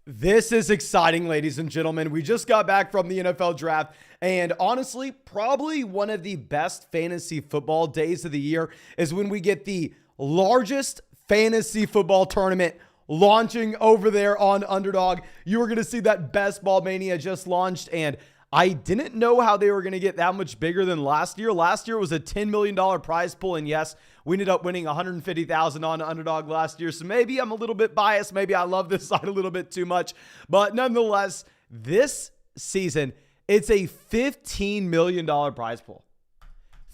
This is exciting, ladies and gentlemen. We just got back from the NFL draft, and honestly, probably one of the best fantasy football days of the year is when we get the largest fantasy football tournament launching over there on Underdog. You are going to see that Best Ball Mania just launched, and I didn't know how they were going to get that much bigger than last year. Last year was a $10 million prize pool, and yes, we ended up winning $150,000 on Underdog last year, so maybe I'm a little bit biased. Maybe I love this side a little bit too much, but nonetheless, this season, it's a $15 million prize pool.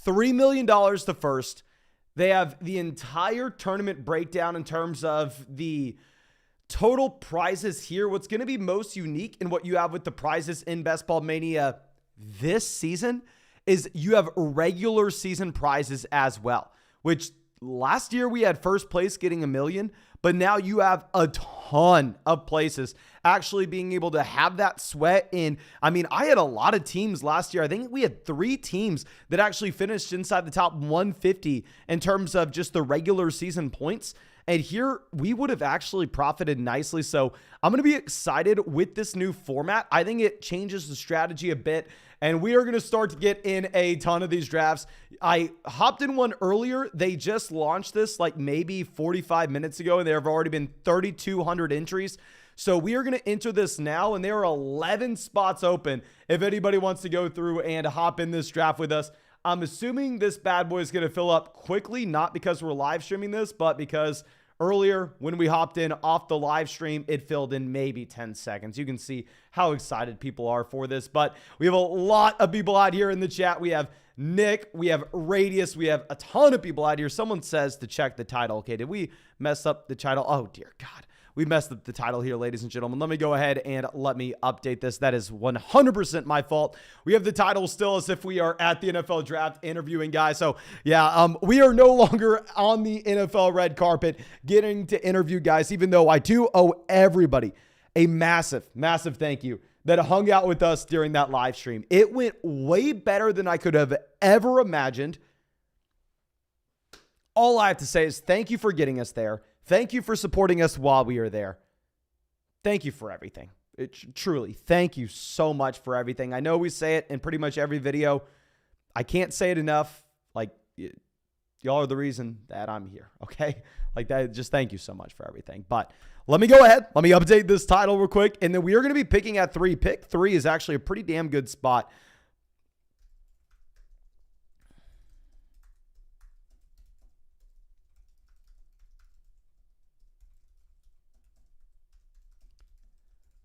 $3 million to first. They have the entire tournament breakdown in terms of the total prizes here. What's going to be most unique in what you have with the prizes in Best Ball Mania this season is you have regular season prizes as well, which last year we had first place getting $1 million, but now you have a ton of places actually being able to have that sweat in. I mean, I had a lot of teams last year. I think we had 3 teams that actually finished inside the top 150 in terms of just the regular season points. And here we would have actually profited nicely. So I'm going to be excited with this new format. I think it changes the strategy a bit. And we are going to start to get in a ton of these drafts. I hopped in one earlier. They just launched this like maybe 45 minutes ago, and there have already been 3,200 entries. So we are going to enter this now, and there are 11 spots open if anybody wants to go through and hop in this draft with us. I'm assuming this bad boy is going to fill up quickly, not because we're live streaming this, but because earlier when we hopped in off the live stream, it filled in maybe 10 seconds. You can see how excited people are for this, but we have a lot of people out here in the chat. We have Nick, we have Radius, we have a ton of people out here. Someone says to check the title. Okay, did we mess up the title? Oh, dear God. We messed up the title here, ladies and gentlemen. Let me go ahead and let me update this. That is 100% my fault. We have the title still as if we are at the NFL draft interviewing guys. So yeah, we are no longer on the NFL red carpet getting to interview guys, even though I do owe everybody a massive, massive thank you that hung out with us during that live stream. It went way better than I could have ever imagined. All I have to say is thank you for getting us there. Thank you for supporting us while we are there. Thank you for everything. Truly, thank you so much for everything. I know we say it in pretty much every video. I can't say it enough. Like, y'all are the reason that I'm here, okay? Like that, just thank you so much for everything. But let me go ahead. Let me update this title real quick. And then we are going to be picking at 3. Pick 3 is actually a pretty damn good spot.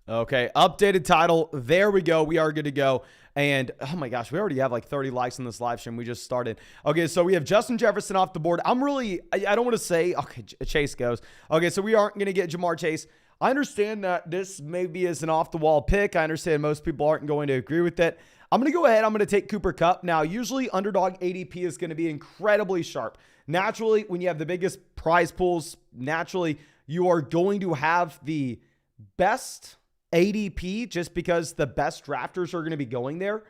Okay, updated title. There we go. We are good to go. And oh my gosh, we already have like 30 likes on this live stream. We just started. Okay, so we have Justin Jefferson off the board. I don't want to say, okay, Chase goes. Okay, so we aren't going to get Jamar Chase. I understand that this maybe is an off the wall pick. I understand most people aren't going to agree with it. I'm going to go ahead. I'm going to take Cooper Kupp. Now, usually Underdog ADP is going to be incredibly sharp. Naturally, when you have the biggest prize pools, naturally you are going to have the best ADP just because the best drafters are going to be going there.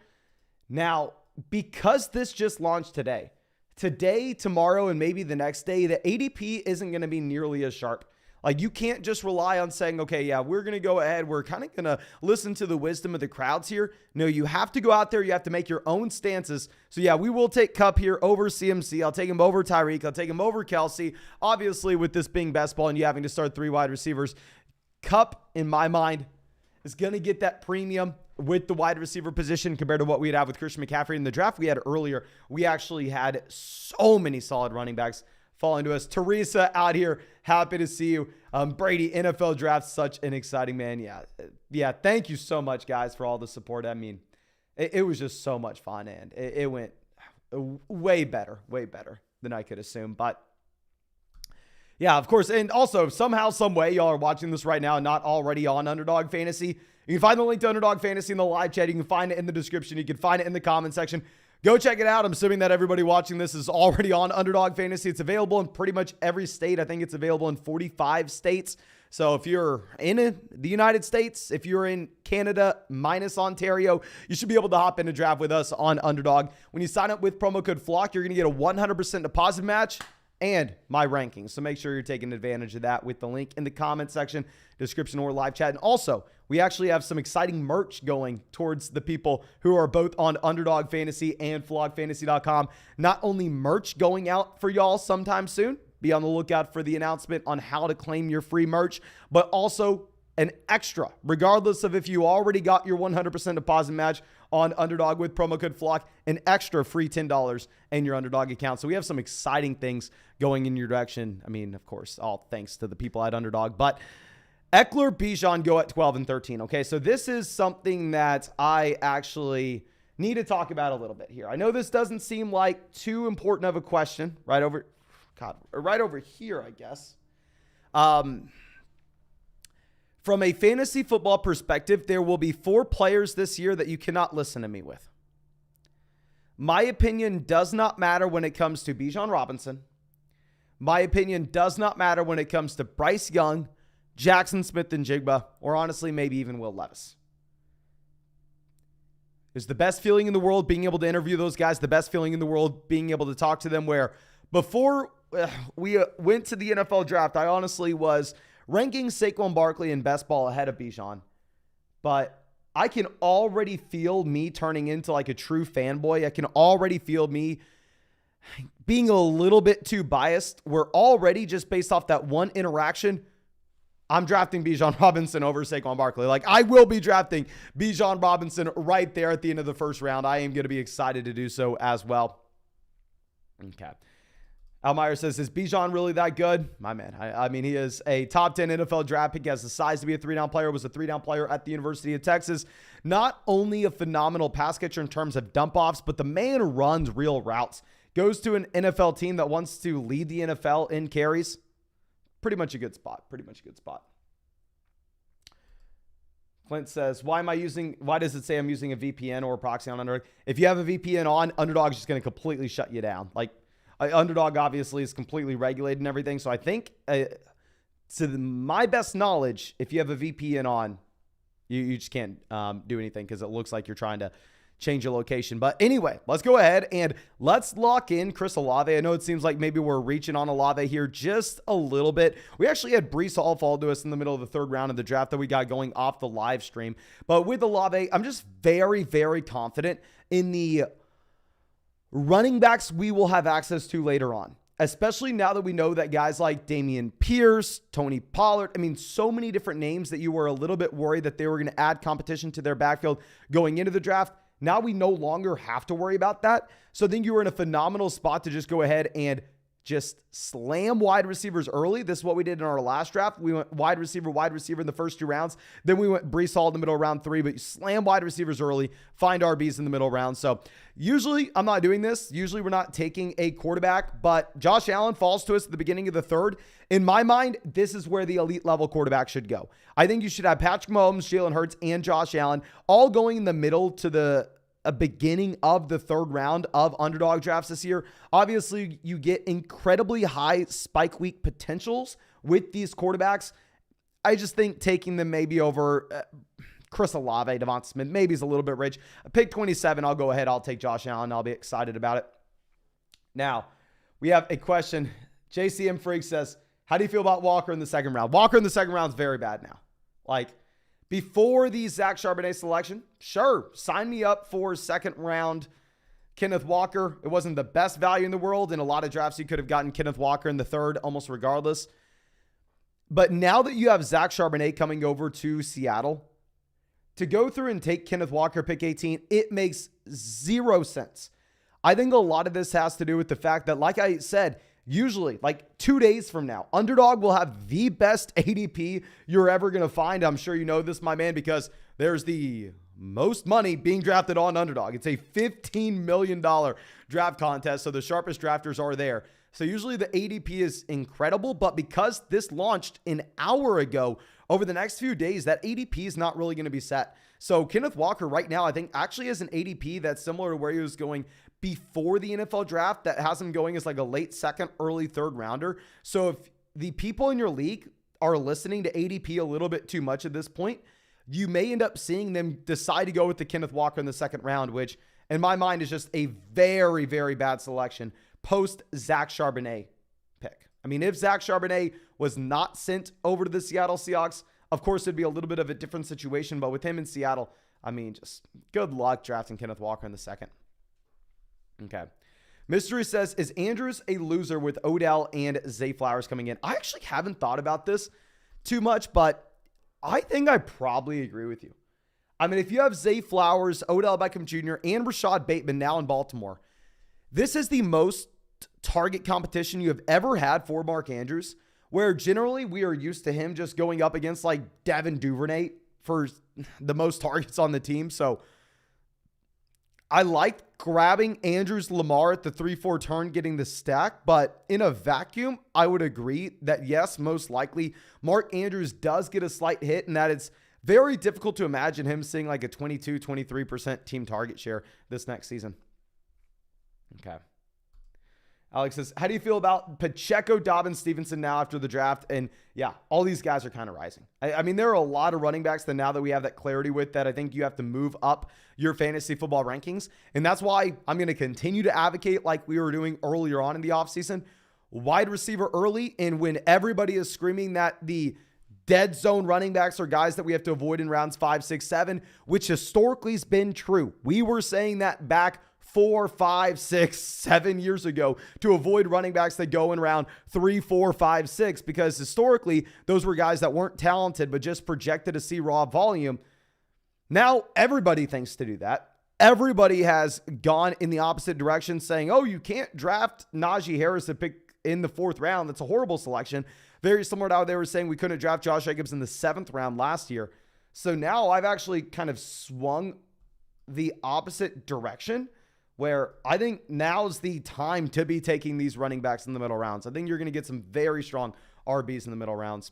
Now, because this just launched today, tomorrow, and maybe the next day, the ADP isn't going to be nearly as sharp. Like, you can't just rely on saying, okay, yeah, we're going to go ahead. We're kind of going to listen to the wisdom of the crowds here. No, you have to go out there. You have to make your own stances. So, yeah, we will take Kupp here over CMC. I'll take him over Tyreek. I'll take him over Kelsey. Obviously, with this being best ball and you having to start 3 wide receivers, Kupp, in my mind, is going to get that premium with the wide receiver position compared to what we'd have with Christian McCaffrey in the draft we had earlier. We actually had so many solid running backs falling to us. Teresa out here, happy to see you. Brady, NFL draft, such an exciting man. Yeah. Thank you so much, guys, for all the support. I mean, it was just so much fun, and it went way better than I could assume. But yeah, of course. And also, somehow, some way, y'all are watching this right now and not already on Underdog Fantasy. You can find the link to Underdog Fantasy in the live chat. You can find it in the description. You can find it in the comment section. Go check it out. I'm assuming that everybody watching this is already on Underdog Fantasy. It's available in pretty much every state. I think it's available in 45 states. So if you're in the United States, if you're in Canada minus Ontario, you should be able to hop in a draft with us on Underdog. When you sign up with promo code FLOCK, you're going to get a 100% deposit match. and my rankings. So make sure you're taking advantage of that with the link in the comment section, description, or live chat. And also, we actually have some exciting merch going towards the people who are both on Underdog Fantasy and flogfantasy.com. Not only merch going out for y'all sometime soon, be on the lookout for the announcement on how to claim your free merch, but also an extra, regardless of if you already got your 100% deposit match on Underdog with promo code FLOCK, an extra free $10 in your Underdog account. So we have some exciting things going in your direction. I mean, of course, all thanks to the people at Underdog, but Eckler, Bijan go at 12 and 13. Okay, so this is something that I actually need to talk about a little bit here. I know this doesn't seem like too important of a question right over here, I guess. From a fantasy football perspective, there will be 4 players this year that you cannot listen to me with. My opinion does not matter when it comes to Bijan Robinson. My opinion does not matter when it comes to Bryce Young, Jackson Smith-Njigba, or honestly, maybe even Will Levis. It's the best feeling in the world being able to interview those guys, the best feeling in the world being able to talk to them, where before we went to the NFL draft, I honestly was ranking Saquon Barkley and best ball ahead of Bijan. But I can already feel me turning into like a true fanboy. I can already feel me being a little bit too biased. We're already, just based off that one interaction, I'm drafting Bijan Robinson over Saquon Barkley. Like, I will be drafting Bijan Robinson right there at the end of the first round. I am going to be excited to do so as well. Okay. Almeyer says, is Bijan really that good? My man. I mean, he is a top 10 NFL draft pick. He has the size to be a 3-down player, was a 3-down player at the University of Texas. Not only a phenomenal pass catcher in terms of dump offs, but the man runs real routes. Goes to an NFL team that wants to lead the NFL in carries. Pretty much a good spot. Clint says, why does it say I'm using a VPN or a proxy on Underdog? If you have a VPN on, Underdog's just going to completely shut you down. Like, Underdog obviously is completely regulated and everything. So I think, to my best knowledge, if you have a VPN on, you just can't do anything because it looks like you're trying to change your location. But anyway, let's go ahead and let's lock in Chris Olave. I know it seems like maybe we're reaching on Olave here just a little bit. We actually had Breece Hall fall to us in the middle of the 3rd round of the draft that we got going off the live stream. But with Olave, I'm just very, very confident in the running backs we will have access to later on, especially now that we know that guys like Dameon Pierce, Tony Pollard, I mean, so many different names that you were a little bit worried that they were going to add competition to their backfield going into the draft. Now we no longer have to worry about that. So I think you were in a phenomenal spot to just go ahead and just slam wide receivers early. This is what we did in our last draft. We went wide receiver in the first 2 rounds. Then we went Breece Hall in the middle of round 3, but you slam wide receivers early, find RBs in the middle round. So usually I'm not doing this. Usually we're not taking a quarterback, but Josh Allen falls to us at the beginning of the 3rd. In my mind, this is where the elite level quarterback should go. I think you should have Patrick Mahomes, Jalen Hurts, and Josh Allen all going in the middle to the beginning of the 3rd round of Underdog drafts this year. Obviously, you get incredibly high spike week potentials with these quarterbacks. I just think taking them maybe over Chris Olave, Devonta Smith, maybe is a little bit rich. Pick 27, I'll go ahead. I'll take Josh Allen. I'll be excited about it. Now, we have a question. JCM Freak says, how do you feel about Walker in the 2nd round? Walker in the 2nd round is very bad now. Like, before the Zach Charbonnet selection, sure, sign me up for 2nd round Kenneth Walker. It wasn't the best value in the world. In a lot of drafts, you could have gotten Kenneth Walker in the 3rd, almost regardless. But now that you have Zach Charbonnet coming over to Seattle, to go through and take Kenneth Walker pick 18, it makes 0 sense. I think a lot of this has to do with the fact that, like I said, usually, like 2 days from now, Underdog will have the best ADP you're ever going to find. I'm sure you know this, my man, because there's the most money being drafted on Underdog. It's a $15 million draft contest, so the sharpest drafters are there. So usually the ADP is incredible, but because this launched an hour ago, over the next few days, that ADP is not really going to be set. So Kenneth Walker right now, I think, actually has an ADP that's similar to where he was going before the NFL draft, that has him going as like a late 2nd, early 3rd rounder. So if the people in your league are listening to ADP a little bit too much at this point, you may end up seeing them decide to go with the Kenneth Walker in the 2nd round, which in my mind is just a very, very bad selection post Zach Charbonnet pick. I mean, if Zach Charbonnet was not sent over to the Seattle Seahawks, of course, it'd be a little bit of a different situation. But with him in Seattle, I mean, just good luck drafting Kenneth Walker in the second. Okay. Mystery says, is Andrews a loser with Odell and Zay Flowers coming in? I actually haven't thought about this too much, but I think I probably agree with you. I mean, if you have Zay Flowers, Odell Beckham Jr., and Rashad Bateman now in Baltimore, this is the most target competition you have ever had for Mark Andrews, where generally we are used to him just going up against like Devin Duvernay for the most targets on the team. So I liked grabbing Andrews Lamar at the 3-4 turn, getting the stack, but in a vacuum, I would agree that yes, most likely Mark Andrews does get a slight hit, and that it's very difficult to imagine him seeing like a 22-23% team target share this next season. Okay. Alex says, how do you feel about Pacheco, Dobbins, Stevenson now after the draft? And yeah, all these guys are kind of rising. I mean, there are a lot of running backs that now that we have that clarity with that, I think you have to move up your fantasy football rankings. And that's why I'm going to continue to advocate like we were doing earlier on in the offseason. Wide receiver early, and when everybody is screaming that the dead zone running backs are guys that we have to avoid in rounds 5, 6, 7, which historically has been true. We were saying that back 4, 5, 6, 7 years ago to avoid running backs that go in round 3, 4, 5, 6, because historically those were guys that weren't talented but just projected to see raw volume. Now everybody thinks to do that. Everybody has gone in the opposite direction saying, oh, you can't draft Najee Harris to pick in the 4th round. That's a horrible selection. Very similar to how they were saying we couldn't draft Josh Jacobs in the 7th round last year. So now I've actually kind of swung the opposite direction, where I think now's the time to be taking these running backs in the middle rounds. I think you're going to get some very strong RBs in the middle rounds.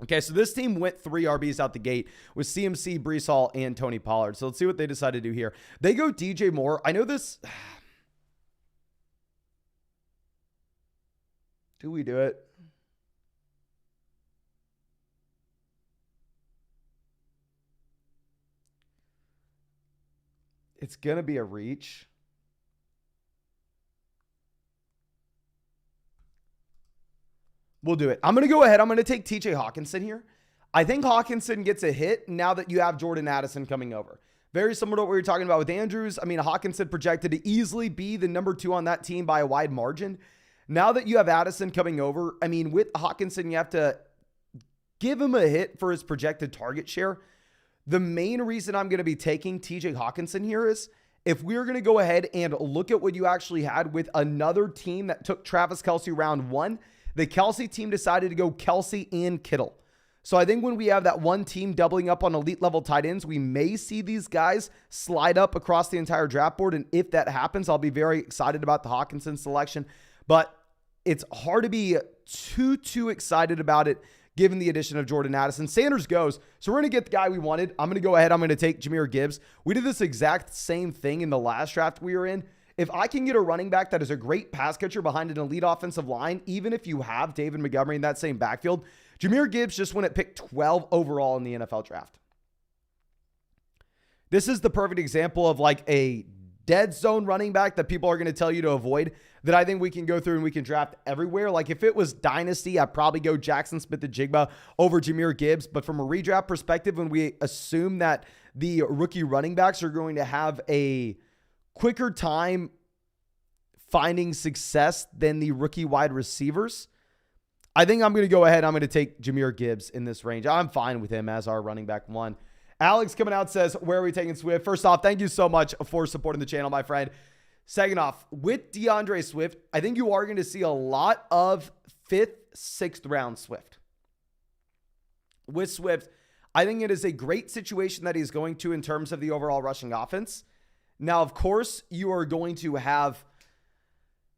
Okay, so this team went 3 RBs out the gate with CMC, Breece Hall, and Tony Pollard. So let's see what they decide to do here. They go DJ Moore. I know this. Do we do it? It's going to be a reach. We'll do it. I'm going to go ahead. I'm going to take TJ Hawkinson here. I think Hawkinson gets a hit now that you have Jordan Addison coming over. Very similar to what we were talking about with Andrews. I mean, Hawkinson projected to easily be the number 2 on that team by a wide margin. Now that you have Addison coming over, I mean, with Hawkinson, you have to give him a hit for his projected target share. The main reason I'm going to be taking TJ Hawkinson here is if we're going to go ahead and look at what you actually had with another team that took Travis Kelce round 1, the Kelce team decided to go Kelce and Kittle. So I think when we have that one team doubling up on elite level tight ends, we may see these guys slide up across the entire draft board. And if that happens, I'll be very excited about the Hawkinson selection. But it's hard to be too excited about it given the addition of Jordan Addison. Sanders goes. So we're going to get the guy we wanted. I'm going to go ahead. I'm going to take Jahmyr Gibbs. We did this exact same thing in the last draft we were in. If I can get a running back that is a great pass catcher behind an elite offensive line, even if you have David Montgomery in that same backfield, Jahmyr Gibbs just went at pick 12 overall in the NFL draft. This is the perfect example of like a dead zone running back that people are going to tell you to avoid that I think we can go through and we can draft everywhere. Like if it was Dynasty, I'd probably go Jackson Smith-Njigba over Jahmyr Gibbs. But from a redraft perspective, when we assume that the rookie running backs are going to have a quicker time finding success than the rookie wide receivers, I think I'm going to go ahead. I'm going to take Jahmyr Gibbs in this range. I'm fine with him as our running back 1. Alex coming out says, where are we taking Swift? First off, thank you so much for supporting the channel, my friend. Second off, with DeAndre Swift, I think you are going to see a lot of 5th, 6th round Swift. With Swift, I think it is a great situation that he's going to in terms of the overall rushing offense. Now, of course, you are going to have,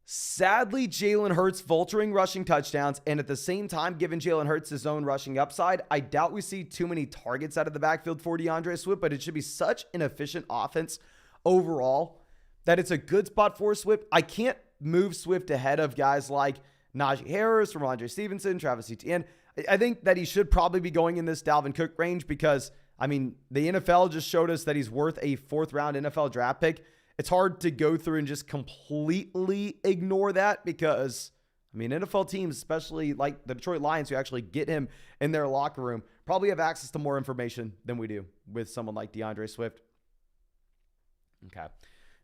sadly, Jalen Hurts vulturing rushing touchdowns. And at the same time, given Jalen Hurts his own rushing upside, I doubt we see too many targets out of the backfield for DeAndre Swift, but it should be such an efficient offense overall that it's a good spot for Swift. I can't move Swift ahead of guys like Najee Harris, Ramondre Stevenson, Travis Etienne. I think that he should probably be going in this Dalvin Cook range because, I mean, the NFL just showed us that he's worth a 4th round NFL draft pick. It's hard to go through and just completely ignore that because, I mean, NFL teams, especially like the Detroit Lions, who actually get him in their locker room, probably have access to more information than we do with someone like DeAndre Swift. Okay.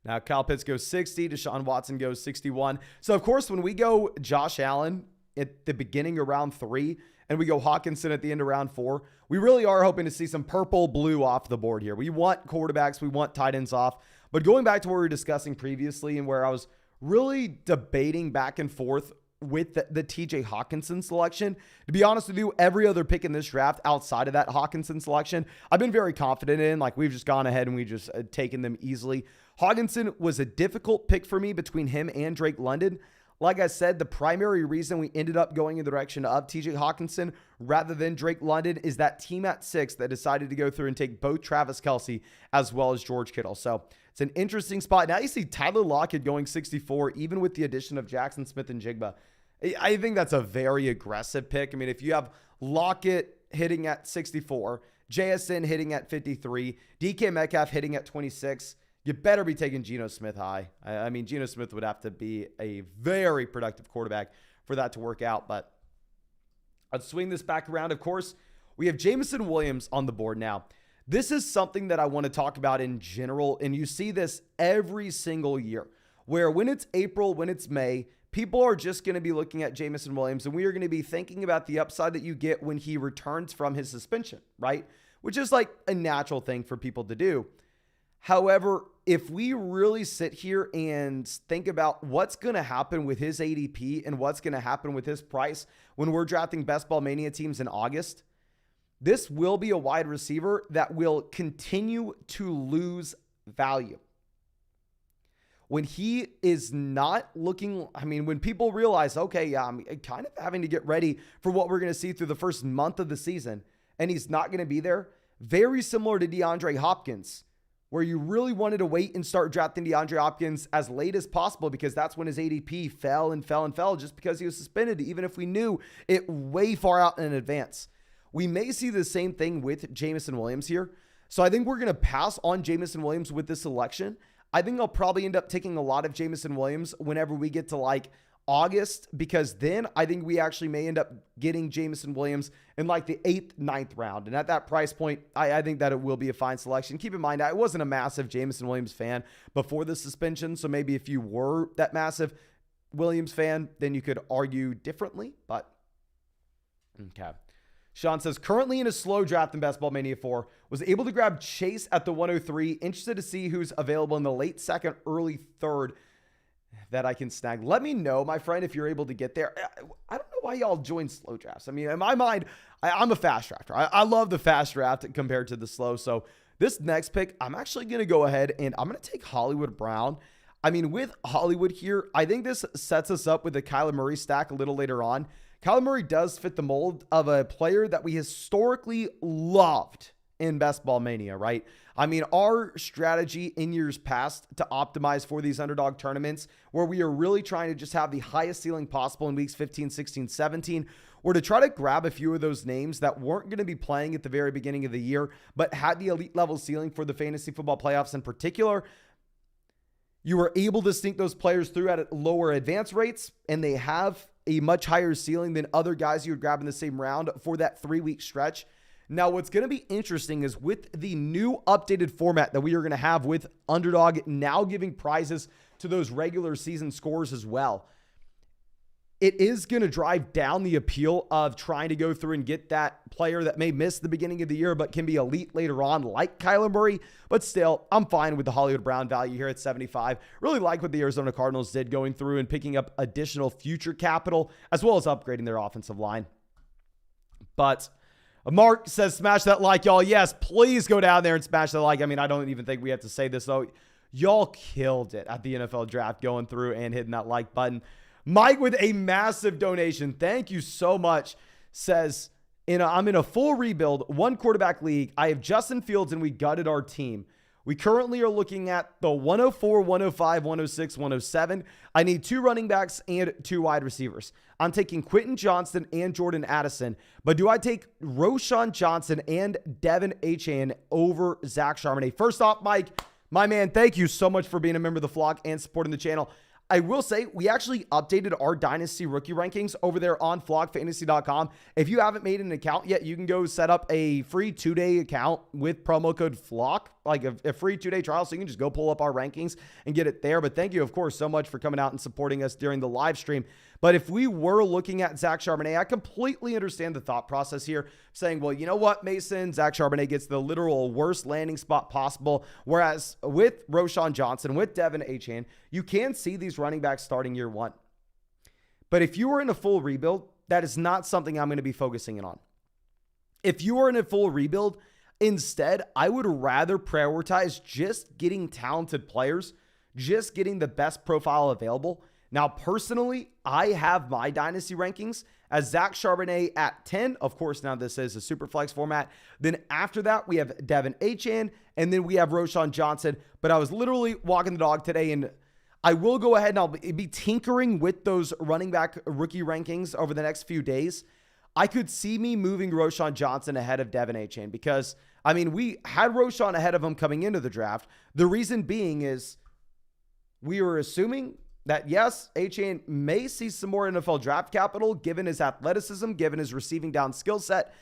Now, Kyle Pitts goes 60. Deshaun Watson goes 61. So, of course, when we go Josh Allen at the beginning of round 3 and we go Hawkinson at the end of round 4, we really are hoping to see some purple blue off the board here. We want quarterbacks. We want tight ends off. But going back to what we were discussing previously and where I was really debating back and forth with the TJ Hawkinson selection, to be honest with you, every other pick in this draft outside of that Hawkinson selection, I've been very confident in. Like, we've just gone ahead and we just taken them easily. Hawkinson was a difficult pick for me between him and Drake London. Like I said, the primary reason we ended up going in the direction of TJ Hawkinson rather than Drake London is that team at 6 that decided to go through and take both Travis Kelce as well as George Kittle. So it's an interesting spot. Now you see Tyler Lockett going 64, even with the addition of Jackson Smith and Jigba. I think that's a very aggressive pick. I mean, if you have Lockett hitting at 64, JSN hitting at 53, DK Metcalf hitting at 26, you better be taking Geno Smith high. I mean, Geno Smith would have to be a very productive quarterback for that to work out. But let's swing this back around. Of course, we have Jameson Williams on the board now. This is something that I want to talk about in general, and you see this every single year, where when it's April, when it's May, people are just going to be looking at Jameson Williams, and we are going to be thinking about the upside that you get when he returns from his suspension, right? Which is like a natural thing for people to do. However, if we really sit here and think about what's going to happen with his ADP and what's going to happen with his price when we're drafting Best Ball Mania teams in August, this will be a wide receiver that will continue to lose value. When he is not looking, I mean, when people realize, okay, yeah, I'm kind of having to get ready for what we're going to see through the first month of the season, and he's not going to be there, very similar to DeAndre Hopkins, where you really wanted to wait and start drafting DeAndre Hopkins as late as possible because that's when his ADP fell and fell and fell just because he was suspended, even if we knew it way far out in advance. We may see the same thing with Jameson Williams here. So I think we're going to pass on Jameson Williams with this selection. I think I'll probably end up taking a lot of Jameson Williams whenever we get to like August, because then I think we actually may end up getting Jameson Williams in like the 8th, 9th round. And at that price point, I think that it will be a fine selection. Keep in mind, I wasn't a massive Jameson Williams fan before the suspension. So maybe if you were that massive Williams fan, then you could argue differently. But okay. Sean says, currently in a slow draft in Best Ball Mania 4, was able to grab Chase at the 103. Interested to see who's available in the late 2nd, early 3rd that I can snag. Let me know, my friend, if you're able to get there. I don't know why y'all join slow drafts. I mean, in my mind, I'm a fast drafter. I love the fast draft compared to the slow. So this next pick, I'm actually going to go ahead and I'm going to take Hollywood Brown. I mean, with Hollywood here, I think this sets us up with the Kyler Murray stack a little later on. Kyler Murray does fit the mold of a player that we historically loved in Best Ball Mania, right? I mean, our strategy in years past to optimize for these underdog tournaments where we are really trying to just have the highest ceiling possible in weeks 15, 16, 17, or to try to grab a few of those names that weren't going to be playing at the very beginning of the year, but had the elite level ceiling for the fantasy football playoffs in particular. You were able to sneak those players through at lower advance rates, and they have a much higher ceiling than other guys you would grab in the same round for that 3-week stretch. Now, what's going to be interesting is with the new updated format that we are going to have with Underdog now giving prizes to those regular season scores as well, it is going to drive down the appeal of trying to go through and get that player that may miss the beginning of the year but can be elite later on, like Kyler Murray. But still, I'm fine with the Hollywood Brown value here at 75. Really like what the Arizona Cardinals did going through and picking up additional future capital as well as upgrading their offensive line. But Mark says, smash that like, y'all. Yes, please go down there and smash that like. I mean, I don't even think we have to say this, though. Y'all killed it at the NFL draft going through and hitting that like button. Mike with a massive donation. Thank you so much. Says, I'm in a full rebuild, 1 quarterback league. I have Justin Fields and we gutted our team. We currently are looking at the 104, 105, 106, 107. I need 2 running backs and 2 wide receivers. I'm taking Quentin Johnston and Jordan Addison. But do I take Roschon Johnson and Devin Achane over Zach Charbonnet? First off, Mike, my man, thank you so much for being a member of the flock and supporting the channel. I will say we actually updated our Dynasty rookie rankings over there on flockfantasy.com. If you haven't made an account yet, you can go set up a free 2-day account with promo code FLOCK, like a free 2-day trial. So you can just go pull up our rankings and get it there. But thank you, of course, so much for coming out and supporting us during the live stream. But if we were looking at Zach Charbonnet, I completely understand the thought process here, saying, well, you know what, Mason, Zach Charbonnet gets the literal worst landing spot possible. Whereas with Roschon Johnson, with Devin Achane, you can see these running backs starting year one. But if you were in a full rebuild, that is not something I'm going to be focusing in on. If you are in a full rebuild, instead, I would rather prioritize just getting talented players, just getting the best profile available. Now, personally, I have my dynasty rankings as Zach Charbonnet at 10. Of course, now this is a super flex format. Then after that, we have Devin Achane, and then we have Roschon Johnson. But I was literally walking the dog today, and I will go ahead and I'll be tinkering with those running back rookie rankings over the next few days. I could see me moving Roschon Johnson ahead of Devin Achane because, I mean, we had Roschon ahead of him coming into the draft. The reason being is we were assuming that, yes, Achane may see some more NFL draft capital given his athleticism, given his receiving down skill set.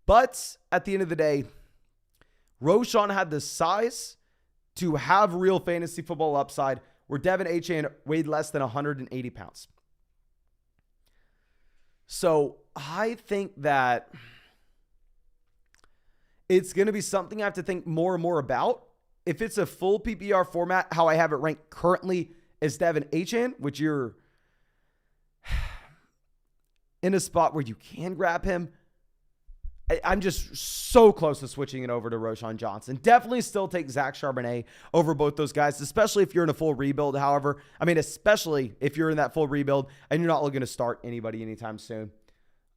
But at the end of the day, Roschon had the size to have real fantasy football upside where Devin Achane weighed less than 180 pounds. So I think that it's going to be something I have to think more and more about. If it's a full PPR format, how I have it ranked currently is Devin Achane, which you're in a spot where you can grab him. I'm just so close to switching it over to Roschon Johnson. Definitely still take Zach Charbonnet over both those guys, especially if you're in a full rebuild. However, I mean, especially if you're in that full rebuild and you're not looking to start anybody anytime soon.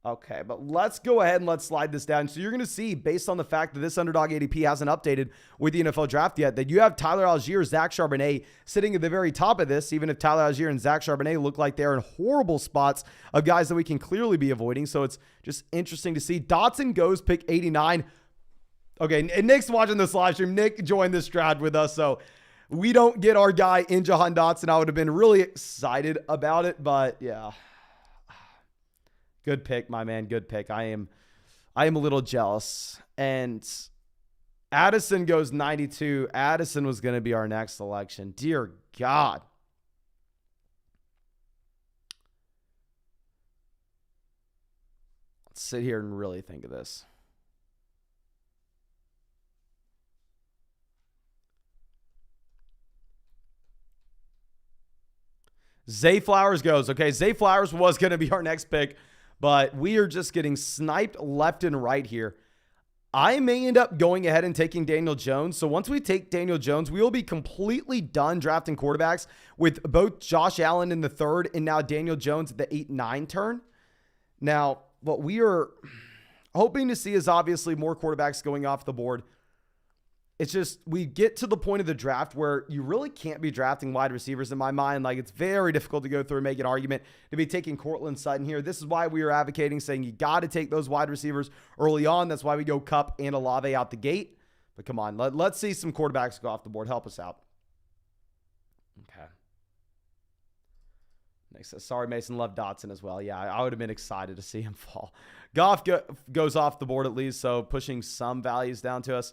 Okay, but let's go ahead and let's slide this down. So you're going to see, based on the fact that this Underdog ADP hasn't updated with the NFL draft yet, that you have Tyler Algier, Zach Charbonnet sitting at the very top of this, even if Tyler Algier and Zach Charbonnet look like they're in horrible spots of guys that we can clearly be avoiding. So it's just interesting to see. Dotson goes pick 89. Okay, and Nick's watching this live stream. Nick joined this draft with us, so we don't get our guy in Jahan Dotson. I would have been really excited about it, but yeah. Good pick, my man. Good pick. I am a little jealous. And Addison goes 92. Addison was going to be our next selection. Dear God. Let's sit here and really think of this. Zay Flowers goes. Okay, Zay Flowers was going to be our next pick, but we are just getting sniped left and right here. I may end up going ahead and taking Daniel Jones. So once we take Daniel Jones, we will be completely done drafting quarterbacks with both Josh Allen in the 3rd and now Daniel Jones at the 8-9 turn. Now, what we are hoping to see is obviously more quarterbacks going off the board. It's just we get to the point of the draft where you really can't be drafting wide receivers in my mind. Like, it's very difficult to go through and make an argument to be taking Courtland Sutton here. This is why we are advocating saying you got to take those wide receivers early on. That's why we go Kupp and Olave out the gate. But come on, let's see some quarterbacks go off the board. Help us out. Okay. Next, sorry, Mason loved Dotson as well. Yeah, I would have been excited to see him fall. Goff goes off the board at least, so pushing some values down to us.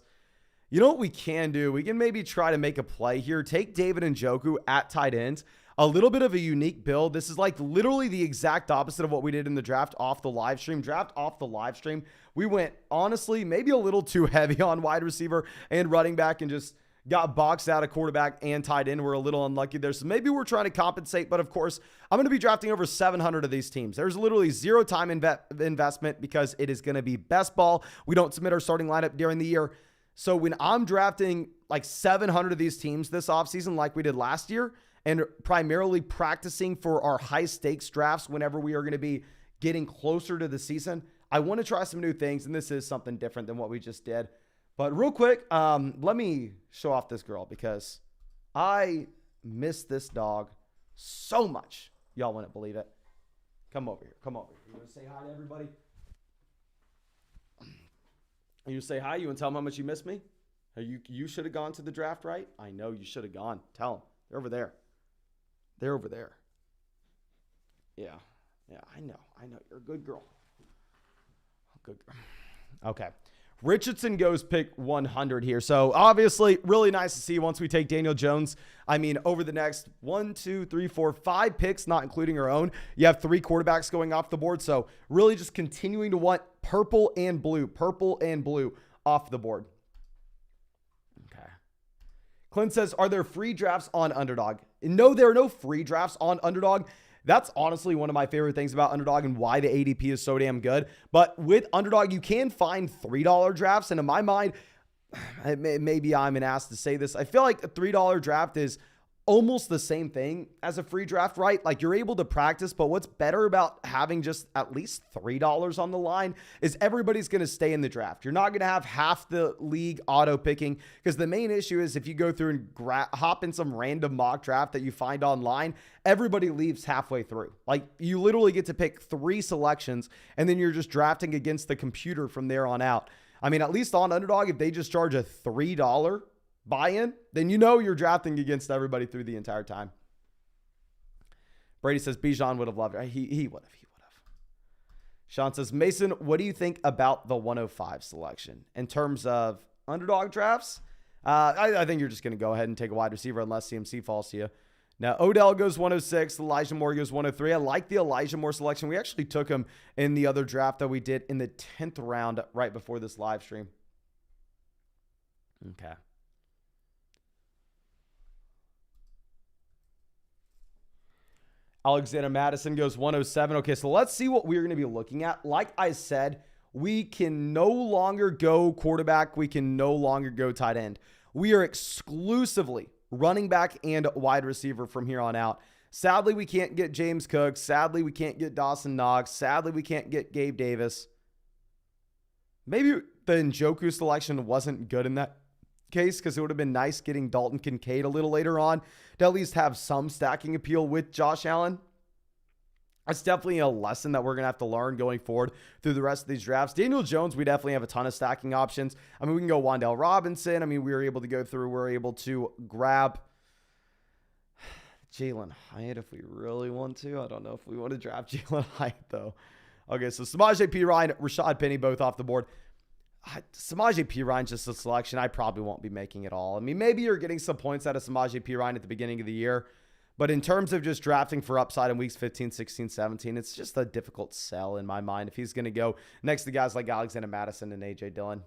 You know what we can do? We can maybe try to make a play here. Take David Njoku at tight end. A little bit of a unique build. This is like literally the exact opposite of what we did in the draft off the live stream. Draft off the live stream, we went, honestly, maybe a little too heavy on wide receiver and running back and just got boxed out of quarterback and tight end. We're a little unlucky there. So maybe we're trying to compensate. But of course, I'm going to be drafting over 700 of these teams. There's literally zero time investment because it is going to be best ball. We don't submit our starting lineup during the year. So when I'm drafting like 700 of these teams this offseason like we did last year and primarily practicing for our high stakes drafts whenever we are going to be getting closer to the season, I want to try some new things, and this is something different than what we just did. But real quick, let me show off this girl because I miss this dog so much. Y'all wouldn't believe it. Come over here. Come over here. You want to say hi to everybody? You say hi? You want to tell them how much you miss me? You should have gone to the draft, right? I know you should have gone. Tell them. They're over there. They're over there. Yeah. Yeah, I know. You're a good girl. Good girl. Okay. Richardson goes pick 100 here. So obviously really nice to see once we take Daniel Jones. I mean, over the next 1, 2, 3, 4, 5 picks, not including our own, you have 3 quarterbacks going off the board. So really just continuing to want purple and blue off the board. Okay. Clint says, are there free drafts on Underdog? No, there are no free drafts on Underdog. That's honestly one of my favorite things about Underdog and why the ADP is so damn good. But with Underdog, you can find $3 drafts. And in my mind, maybe I'm an ass to say this, I feel like a $3 draft is almost the same thing as a free draft, right? Like you're able to practice, but what's better about having just at least $3 on the line is everybody's going to stay in the draft. You're not going to have half the league auto picking, because the main issue is if you go through and hop in some random mock draft that you find online, everybody leaves halfway through. Like you literally get to pick 3 selections and then you're just drafting against the computer from there on out. I mean, at least on Underdog, if they just charge a $3 buy-in, then you know you're drafting against everybody through the entire time. Brady says Bijan would have loved it. He would have. Sean says, Mason, what do you think about the 105 selection in terms of Underdog drafts? I think you're just going to go ahead and take a wide receiver unless CMC falls to you. Now, Odell goes 106. Elijah Moore goes 103. I like the Elijah Moore selection. We actually took him in the other draft that we did in the 10th round right before this live stream. Okay. Alexander Madison goes 107. Okay, so let's see what we're going to be looking at. Like I said, we can no longer go quarterback. We can no longer go tight end. We are exclusively running back and wide receiver from here on out. Sadly, we can't get James Cook. Sadly, we can't get Dawson Knox. Sadly, we can't get Gabe Davis. Maybe the Njoku selection wasn't good in that case, because it would have been nice getting Dalton Kincaid a little later on to at least have some stacking appeal with Josh Allen. That's definitely a lesson that we're going to have to learn going forward through the rest of these drafts. Daniel Jones, we definitely have a ton of stacking options. I mean, we can go Wan'Dale Robinson. I mean, we were able to go through, we're able to grab Jalen Hyatt if we really want to. I don't know if we want to draft Jalen Hyatt, though. Okay, so Samaje Perine, Rashad Penny, both off the board. Samaje Perine, just a selection I probably won't be making at all. I mean, maybe you're getting some points out of Samaje Perine at the beginning of the year, but in terms of just drafting for upside in weeks 15, 16, 17, it's just a difficult sell in my mind if he's going to go next to guys like Alexander Madison and A.J. Dillon.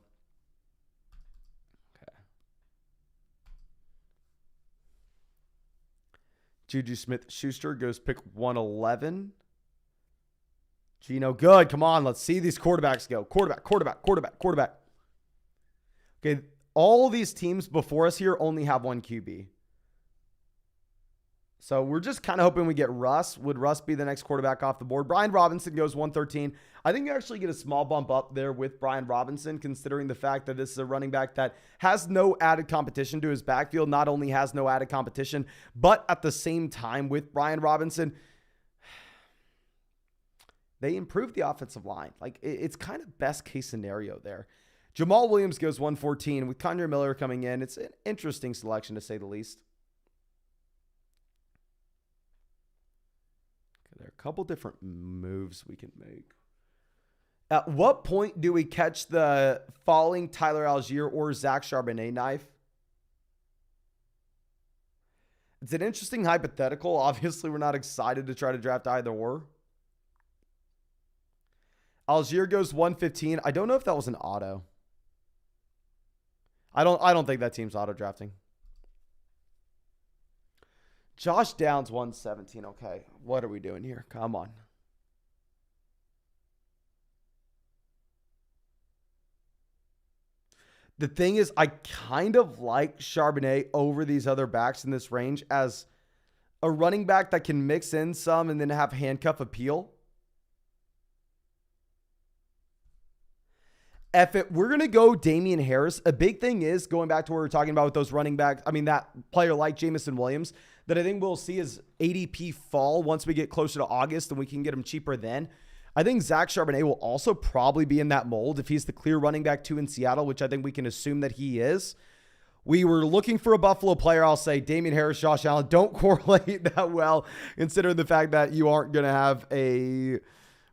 Okay. Juju Smith-Schuster goes pick 111. Gino, good. Come on, let's see these quarterbacks go. Quarterback. Okay, all these teams before us here only have one QB. So we're just kind of hoping we get Russ. Would Russ be the next quarterback off the board? Brian Robinson goes 113. I think you actually get a small bump up there with Brian Robinson, considering the fact that this is a running back that has no added competition to his backfield. Not only has no added competition, but at the same time with Brian Robinson, they improved the offensive line. Like, it's kind of best case scenario there. Jamal Williams goes 114 with Kendre Miller coming in. It's an interesting selection to say the least. Okay, there are a couple different moves we can make. At what point do we catch the falling Tyler Algier or Zach Charbonnet knife? It's an interesting hypothetical. Obviously, we're not excited to try to draft either or. Algier goes 115. I don't know if that was an auto. I don't think that team's auto drafting. Josh Downs 117. Okay, what are we doing here? Come on. The thing is, I kind of like Charbonnet over these other backs in this range as a running back that can mix in some and then have handcuff appeal. We're going to go Damian Harris. A big thing is, going back to what we were talking about with those running backs, I mean, that player like Jamison Williams, that I think we'll see his ADP fall once we get closer to August and we can get him cheaper then. I think Zach Charbonnet will also probably be in that mold if he's the clear running back 2 in Seattle, which I think we can assume that he is. we were looking for a Buffalo player. I'll say Damian Harris, Josh Allen don't correlate that well, considering the fact that you aren't going to have a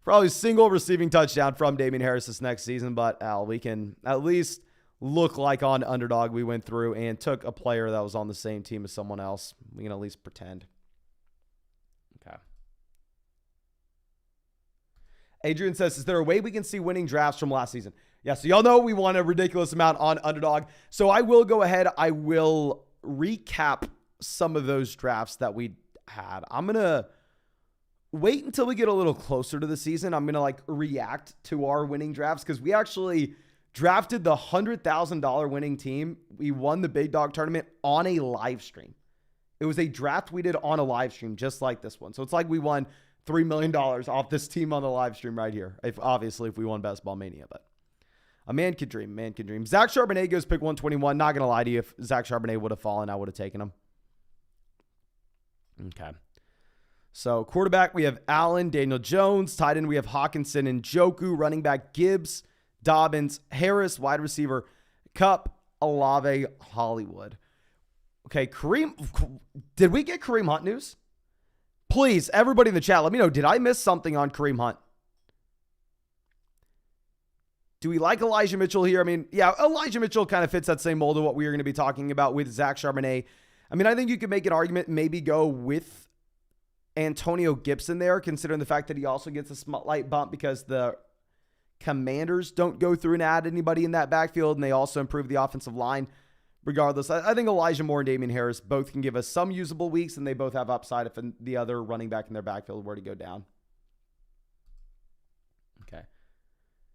probably single receiving touchdown from Damian Harris this next season. But we can at least look like on Underdog we went through and took a player that was on the same team as someone else. We can at least pretend. Okay. Adrian says, is there a way we can see winning drafts from last season? Yeah, so y'all know we won a ridiculous amount on Underdog. So I will go ahead. I will recap some of those drafts that we had. I'm going to wait until we get a little closer to the season. I'm going to react to our winning drafts because we actually drafted the $100,000 winning team. We won the Big Dog tournament on a live stream. It was a draft we did on a live stream just like this one. So it's like we won $3 million off this team on the live stream right here. Obviously, if we won Best Ball Mania, but a man could dream. Man could dream. Zach Charbonnet goes pick 121. Not going to lie to you. If Zach Charbonnet would have fallen, I would have taken him. Okay. So quarterback, we have Allen, Daniel Jones. Tight end, we have Hawkinson and Njoku. Running back, Gibbs, Dobbins, Harris. Wide receiver, Kupp, Olave, Hollywood. Okay, did we get Kareem Hunt news? Please, everybody in the chat, let me know. Did I miss something on Kareem Hunt? Do we like Elijah Mitchell here? I mean, yeah, Elijah Mitchell kind of fits that same mold of what we are going to be talking about with Zach Charbonnet. I mean, I think you could make an argument, maybe go with Antonio Gibson there, considering the fact that he also gets a spotlight bump because the Commanders don't go through and add anybody in that backfield, and they also improve the offensive line. Regardless, I think Elijah Moore and Damian Harris both can give us some usable weeks, and they both have upside if the other running back in their backfield were to go down. Okay.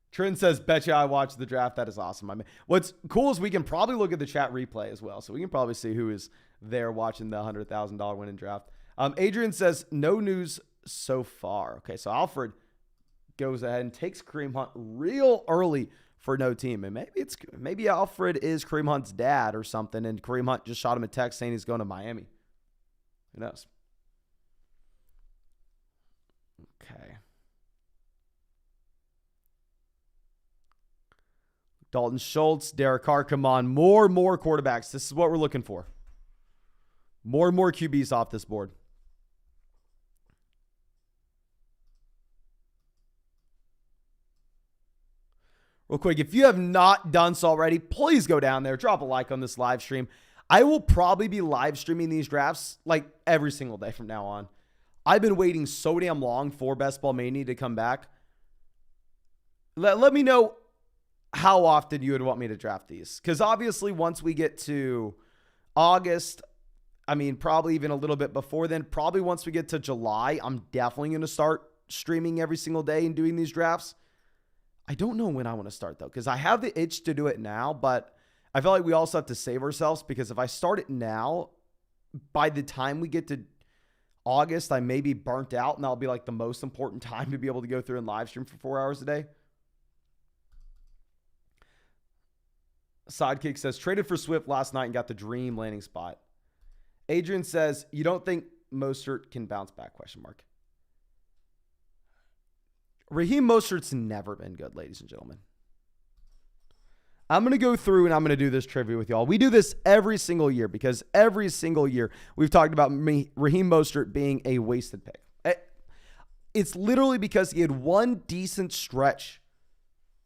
Trent says, betcha I watched the draft. That is awesome. I mean, what's cool is we can probably look at the chat replay as well. So we can probably see who is there watching the $100,000 winning draft. Adrian says, no news so far. Okay, so Alfred goes ahead and takes Kareem Hunt real early for no team. And maybe Alfred is Kareem Hunt's dad or something, and Kareem Hunt just shot him a text saying he's going to Miami. Who knows? Okay. Dalton Schultz, Derek Carr, come on. More quarterbacks. This is what we're looking for. More QBs off this board. Real quick, if you have not done so already, please go down there, drop a like on this live stream. I will probably be live streaming these drafts like every single day from now on. I've been waiting so damn long for Best Ball Mania to come back. Let me know how often you would want me to draft these. Because obviously once we get to August, I mean, probably even a little bit before then, probably once we get to July, I'm definitely going to start streaming every single day and doing these drafts. I don't know when I want to start, though, because I have the itch to do it now, but I feel like we also have to save ourselves, because if I start it now, by the time we get to August, I may be burnt out, and that'll be like the most important time to be able to go through and live stream for 4 hours a day. Sidekick says, traded for Swift last night and got the dream landing spot. Adrian says, you don't think Mostert can bounce back? ? Raheem Mostert's never been good, ladies and gentlemen. I'm going to go through and I'm going to do this trivia with y'all. We do this every single year because every single year we've talked about Raheem Mostert being a wasted pick. It's literally because he had one decent stretch.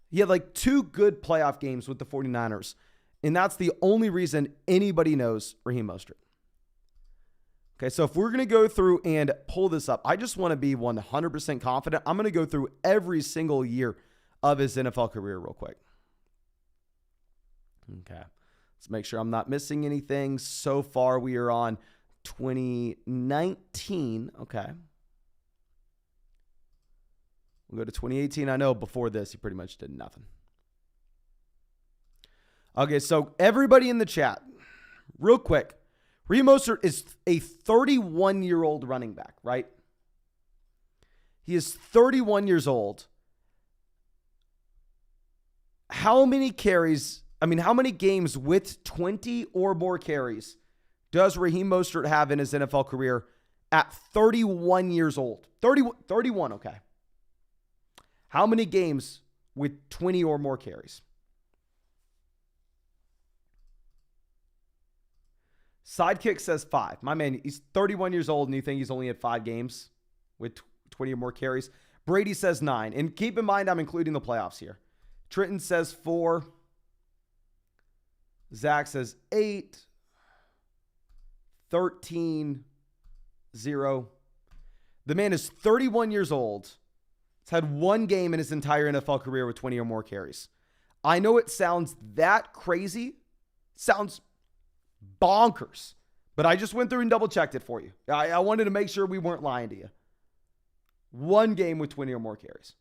He had like 2 good playoff games with the 49ers, and that's the only reason anybody knows Raheem Mostert. Okay, so if we're going to go through and pull this up, I just want to be 100% confident. I'm going to go through every single year of his NFL career real quick. Okay, let's make sure I'm not missing anything. So far, we are on 2019. Okay. We'll go to 2018. I know before this, he pretty much did nothing. Okay, so everybody in the chat, real quick. Raheem Mostert is a 31-year-old running back, right? He is 31 years old. How many games with 20 or more carries does Raheem Mostert have in his NFL career at 31 years old? 31, okay. How many games with 20 or more carries? Sidekick says 5. My man, he's 31 years old, and you think he's only had 5 games with 20 or more carries? Brady says 9. And keep in mind, I'm including the playoffs here. Trenton says 4. Zach says 8. 13. 0. The man is 31 years old. He's had 1 game in his entire NFL career with 20 or more carries. I know it sounds that crazy. Sounds bonkers. But I just went through and double checked it for you. I wanted to make sure we weren't lying to you. 1 game with 20 or more carries.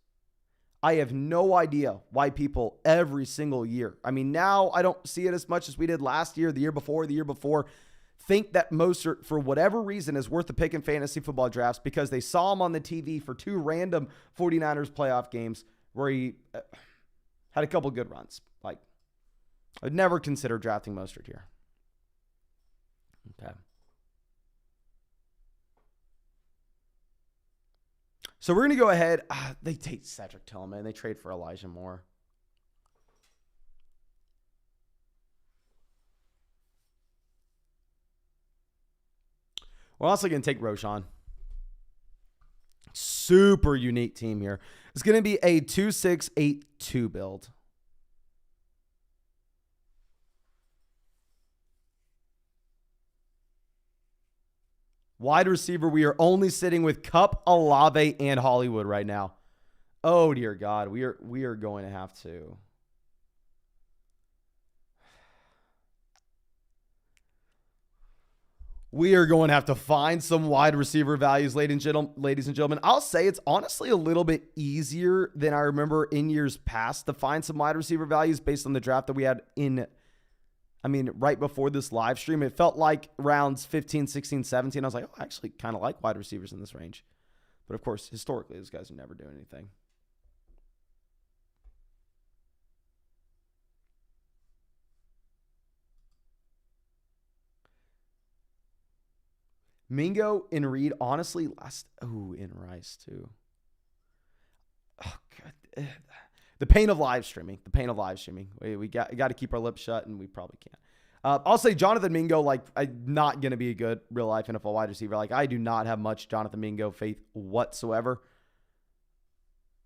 I have no idea why people every single year, I mean, now I don't see it as much as we did last year, the year before, think that Mostert, for whatever reason, is worth a pick in fantasy football drafts because they saw him on the TV for 2 random 49ers playoff games where he had a couple good runs. Like, I'd never consider drafting Mostert here. Okay. So we're going to go ahead. They take Cedric Tillman. They trade for Elijah Moore. We're also going to take Roshan. Super unique team here. It's going to be a 2-6-8-2 build. Wide receiver, we are only sitting with Kupp, Olave, and Hollywood right now. Oh, dear God. We are going to have to. We are going to have to find some wide receiver values, ladies and gentlemen. I'll say it's honestly a little bit easier than I remember in years past to find some wide receiver values based on the draft that we had right before this live stream. It felt like rounds 15, 16, 17. I was like, oh, I actually kind of like wide receivers in this range. But, of course, historically, those guys are never doing anything. Mingo and Reed, honestly, in Rice, too. Oh, God. The pain of live streaming. We got to keep our lips shut, and we probably can't. I'll say Jonathan Mingo, not going to be a good real-life NFL wide receiver. I do not have much Jonathan Mingo faith whatsoever.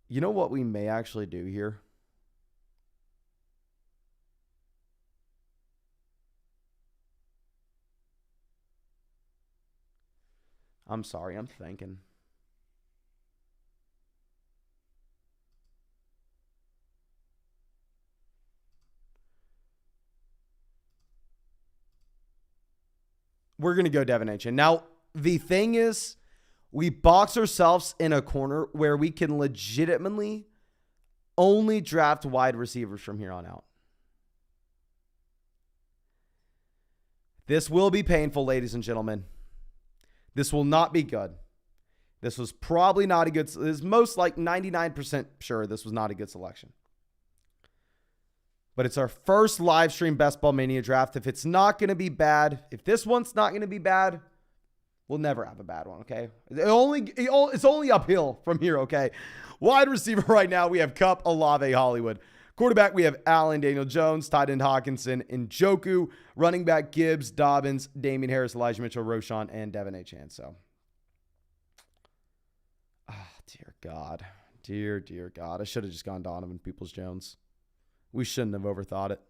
You know what we may actually do here? I'm sorry, I'm thinking. We're going to go Devin Achane. Now, the thing is, we box ourselves in a corner where we can legitimately only draft wide receivers from here on out. This will be painful, ladies and gentlemen. This will not be good. This was probably not a good... This is most like 99% sure this was not a good selection. But it's our first live stream Best Ball Mania draft. If it's not going to be bad, if this one's not going to be bad, we'll never have a bad one, okay? It's only uphill from here, okay? Wide receiver right now, we have Kupp, Olave, Hollywood. Quarterback, we have Allen, Daniel Jones, tight end Hawkinson, Njoku. Running back, Gibbs, Dobbins, Damian Harris, Elijah Mitchell, Roshan, and Devin Achane. So, dear God. Dear God. I should have just gone Donovan Peoples-Jones. We shouldn't have overthought it.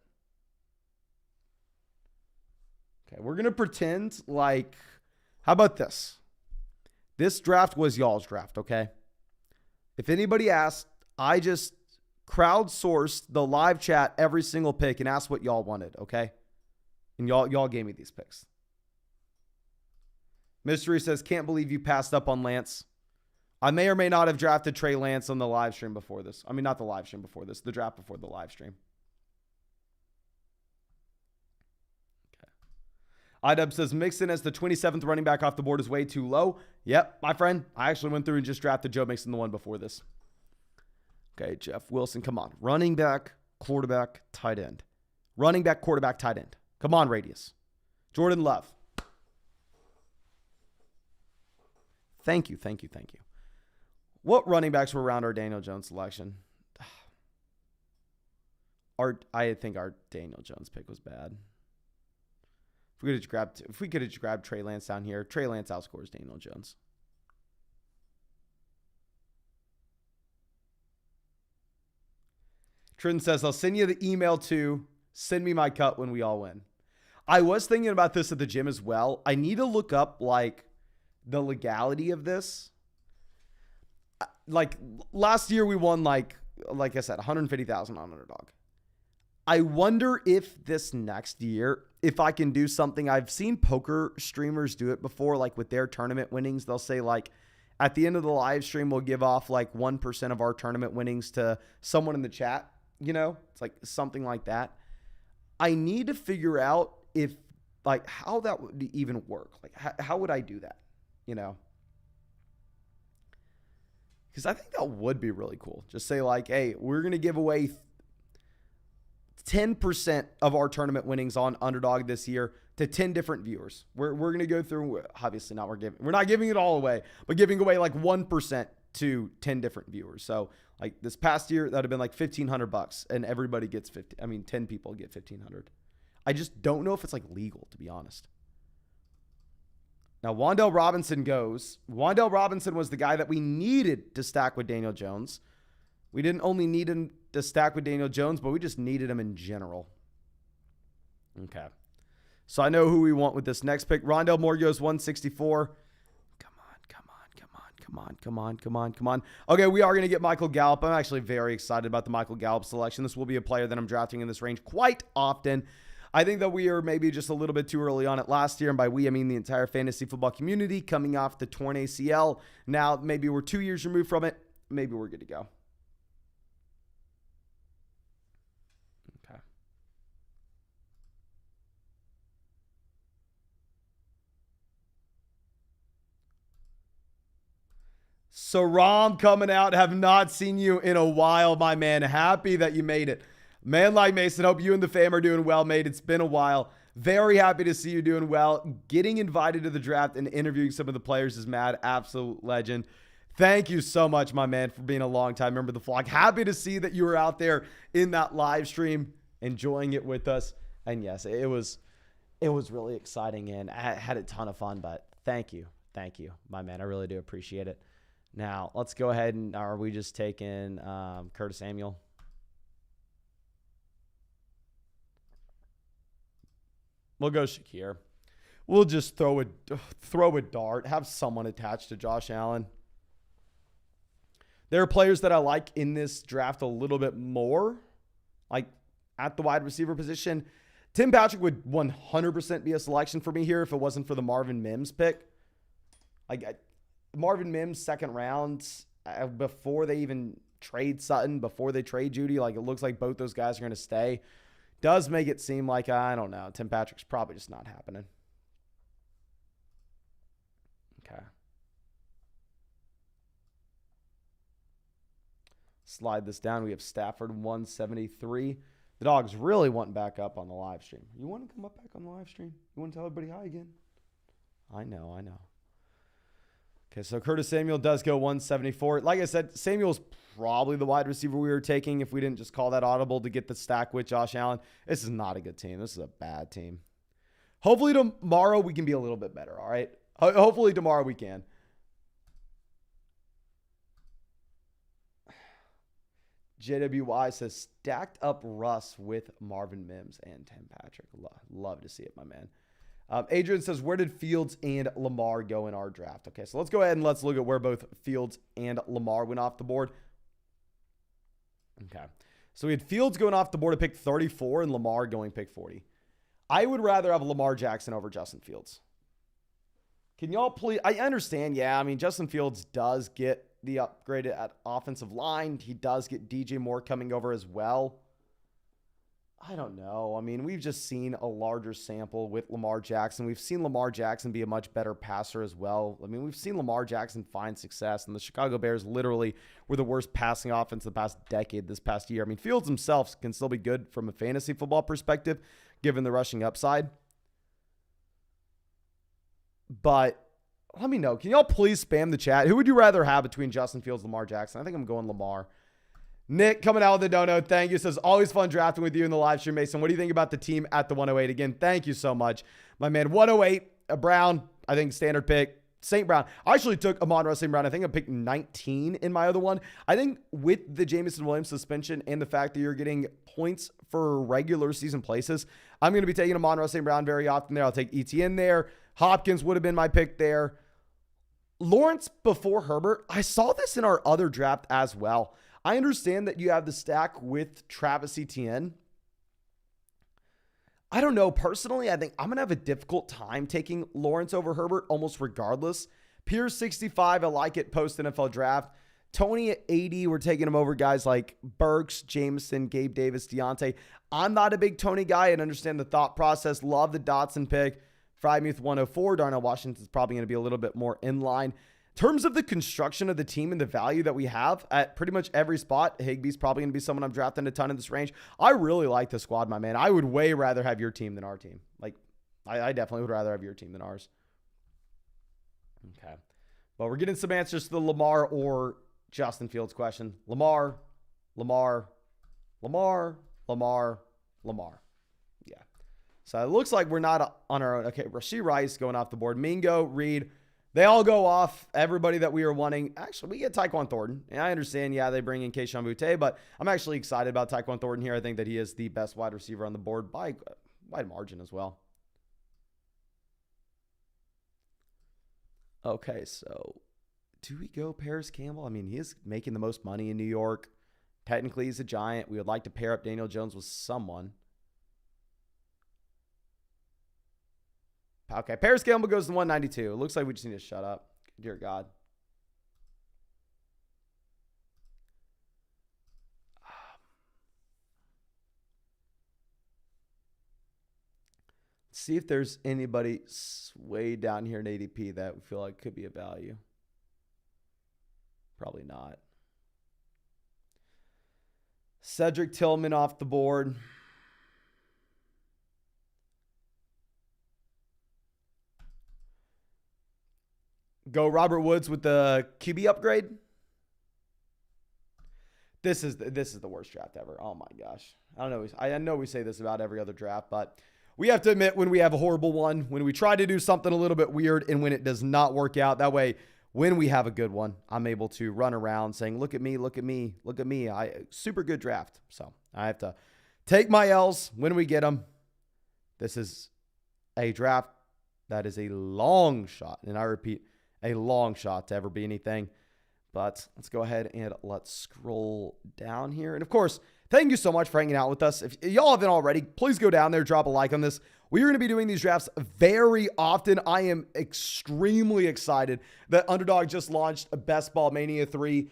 Okay, we're going to pretend like... How about this? This draft was y'all's draft, okay? If anybody asked, I just crowdsourced the live chat every single pick and asked what y'all wanted, okay? And y'all gave me these picks. Mystery says, can't believe you passed up on Lance. I may or may not have drafted Trey Lance on the live stream before this. I mean, not the live stream before this. The draft before the live stream. Okay. IDub says, Mixon as the 27th running back off the board is way too low. Yep, my friend. I actually went through and just drafted Joe Mixon the one before this. Okay, Jeff Wilson, come on. Running back, quarterback, tight end. Running back, quarterback, tight end. Come on, Radius. Jordan Love. Thank you. What running backs were around our Daniel Jones selection? I think our Daniel Jones pick was bad. If we could have grabbed Trey Lance down here, Trey Lance outscores Daniel Jones. Trin says, I'll send you the email too. Send me my cut when we all win. I was thinking about this at the gym as well. I need to look up like the legality of this. Like last year we won like I said, 150,000 on Underdog. I wonder if this next year, if I can do something. I've seen poker streamers do it before, like with their tournament winnings. They'll say like, at the end of the live stream, we'll give off like 1% of our tournament winnings to someone in the chat. You know, it's like something like that. I need to figure out if like how that would even work. Like how would I do that? You know, because I think that would be really cool. Just say like, hey, we're going to give away 10% of our tournament winnings on Underdog this year to 10 different viewers. We're going to go through, obviously not, we're not giving it all away, but giving away like 1% to 10 different viewers. So like this past year, that would have been like $1,500 and everybody gets 10 people get 1,500. I just don't know if it's like legal, to be honest. Now, Wan'Dale Robinson goes. Wan'Dale Robinson was the guy that we needed to stack with Daniel Jones. We didn't only need him to stack with Daniel Jones, but we just needed him in general. Okay. So I know who we want with this next pick. Rondale Moore goes 164. Come on. Okay, we are going to get Michael Gallup. I'm actually very excited about the Michael Gallup selection. This will be a player that I'm drafting in this range quite often. I think that we are maybe just a little bit too early on it last year. And by we, I mean the entire fantasy football community coming off the torn ACL. Now, maybe we're 2 years removed from it. Maybe we're good to go. Okay. So Rom coming out. Have not seen you in a while, my man. Happy that you made it. Man like Mason, hope you and the fam are doing well, mate. It's been a while. Very happy to see you doing well. Getting invited to the draft and interviewing some of the players is mad. Absolute legend. Thank you so much, my man, for being a long-time member of the vlog. Happy to see that you were out there in that live stream, enjoying it with us. And yes, it was really exciting, and I had a ton of fun, but thank you, my man. I really do appreciate it. Now, let's go ahead and are we just taking Curtis Samuel? We'll go Shakir. We'll just throw a dart, have someone attached to Josh Allen. There are players that I like in this draft a little bit more, like at the wide receiver position. Tim Patrick would 100% be a selection for me here if it wasn't for the Marvin Mims pick. Marvin Mims, second round, before they even trade Sutton, before they trade Judy, like it looks like both those guys are going to stay. Does make it seem like, I don't know, Tim Patrick's probably just not happening. Okay. Slide this down. We have Stafford 173. The dog's really wanting back up on the live stream. You want to come up back on the live stream? You want to tell everybody hi again? I know. Okay, so Curtis Samuel does go 174. Like I said, Samuel's probably the wide receiver we were taking if we didn't just call that audible to get the stack with Josh Allen. This is not a good team. This is a bad team. Hopefully tomorrow we can be a little bit better, all right? Hopefully tomorrow we can. JWY says, stacked up Russ with Marvin Mims and Tim Patrick. Love to see it, my man. Adrian says, where did Fields and Lamar go in our draft? Okay, so let's go ahead and let's look at where both Fields and Lamar went off the board. Okay, so we had Fields going off the board at pick 34 and Lamar going pick 40. I would rather have Lamar Jackson over Justin Fields. Can y'all please? I understand, yeah, I mean, Justin Fields does get the upgrade at offensive line. He does get DJ Moore coming over as well. I don't know. I mean, we've just seen a larger sample with Lamar Jackson. We've seen Lamar Jackson be a much better passer as well. I mean, we've seen Lamar Jackson find success, and the Chicago Bears literally were the worst passing offense the past decade this past year. I mean, Fields himself can still be good from a fantasy football perspective, given the rushing upside. But let me know. Can y'all please spam the chat? Who would you rather have between Justin Fields and Lamar Jackson? I think I'm going Lamar. Nick coming out with the dono. Thank you. Says, always fun drafting with you in the live stream, Mason. What do you think about the team at the 108? Again, thank you so much, my man. 108, a Brown, I think standard pick. St. Brown. I actually took Amon-Ra St. Brown. I think I picked 19 in my other one. I think with the Jameson Williams suspension and the fact that you're getting points for regular season places, I'm going to be taking Amon-Ra St. Brown very often there. I'll take ETN there. Hopkins would have been my pick there. Lawrence before Herbert. I saw this in our other draft as well. I understand that you have the stack with Travis Etienne. I don't know. Personally, I think I'm going to have a difficult time taking Lawrence over Herbert almost regardless. Pierce 65, I like it post NFL draft. Tony at 80, we're taking him over guys like Burks, Jameson, Gabe Davis, Deontay. I'm not a big Tony guy and understand the thought process. Love the Dotson pick. Frymuth 104. Darnell Washington's probably going to be a little bit more in line. In terms of the construction of the team and the value that we have at pretty much every spot, Higbee's probably going to be someone I'm drafting a ton in this range. I really like the squad, my man. I would way rather have your team than our team. Like, I definitely would rather have your team than ours. Okay. Well, we're getting some answers to the Lamar or Justin Fields question. Lamar. Yeah. So it looks like we're not on our own. Okay, Rashee Rice going off the board. Mingo, Reed. They all go off. Everybody that we are wanting. Actually, we get Tyquan Thornton. And I understand, yeah, they bring in Kayshon Boutte, but I'm actually excited about Tyquan Thornton here. I think that he is the best wide receiver on the board by wide margin as well. Okay, so do we go Paris Campbell? I mean, he is making the most money in New York. Technically, he's a Giant. We would like to pair up Daniel Jones with someone. Okay, Paris Campbell goes to 192. It looks like we just need to shut up. Dear God. Let's see if there's anybody way down here in ADP that we feel like could be a value. Probably not. Cedric Tillman off the board. Go Robert Woods with the QB upgrade. This is the worst draft ever. Oh my gosh. I know we say this about every other draft, but we have to admit when we have a horrible one, when we try to do something a little bit weird and when it does not work out. That way, when we have a good one, I'm able to run around saying, look at me, look at me, look at me. Super good draft. So I have to take my L's when we get them. This is a draft that is a long shot. And I repeat, a long shot to ever be anything. But let's go ahead and let's scroll down here. And of course, thank you so much for hanging out with us. If y'all haven't already, please go down there, drop a like on this. We're going to be doing these drafts very often. I am extremely excited that Underdog just launched a Best Ball Mania 3,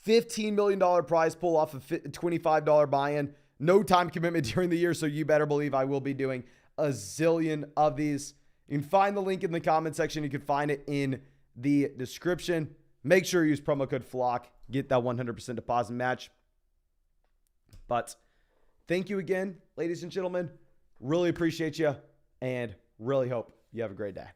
$15 million prize pool off of $25 buy-in. No time commitment during the year, so you better believe I will be doing a zillion of these. You can find the link in the comment section. You can find it in the description. Make sure you use promo code FLOCK. Get that 100% deposit match. But thank you again, ladies and gentlemen. Really appreciate you and really hope you have a great day.